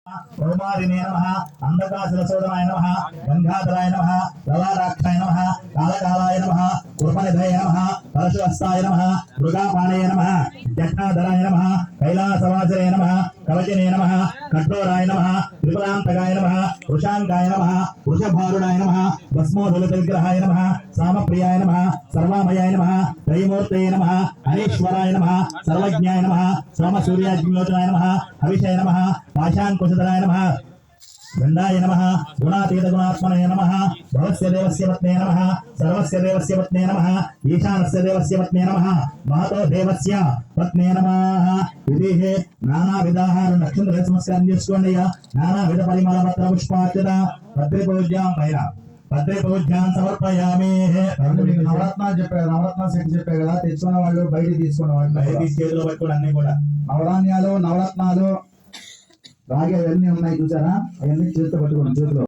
कौमारिणे नमः अंधकासुरसोदनाय नमः गंगाधराय नमः ललाटाक्षाय नमः कालकालाय नमः कुर्मनिधये नमः परशुहस्ताय नमः मृगापाणये नमः जटाधराय नमः कैलासवासरे नमः कवचिने नमः कठोराय नमः त्रिपुरान्तकाय नमः वृषांकाय नमः वृषभारुणाय नमः भस्मोदलविग्रहाय नमः सामप्रियाय नमः सर्वामयाय नमः त्रयमूर्तये नमः अनीश्वराय नमः सर्वज्ञाय नमः सोमसूर्याग्निलोचनाय नमः हविषय नमः पाशांकुशधराय नमः गंडाय नमः गुणातीत गुणात्मने नमः भवस्य देवस्य पत्ने नमः सर्वस्य देवस्य पत्ने नमः ईशानस्य देवस्य पत्ने नमः महतो देवस्य पत्ने नमः विधिः नानाविधाः नक्षत्र समस्यान् చేసుకోండియా నానావిధ పరిమళ పత్ర పుష్పార్చన పత్రి పూజ్యాం పైన పత్రి పూజ్యాం సమర్పయామి నవరత్నాలు చెప్పారు నవరత్న సెట్ చెప్పారు కదా తెచ్చుకున్న వాళ్ళు బయట తీసుకున్న వాళ్ళు బయట చేతిలో పట్టుకోండి అన్ని కూడా నవధాన్యాలు నవరత్నాలు రాగే అవన్నీ ఉన్నాయి చూసారా అవన్నీ చేతితో పట్టుకోండి చేతిలో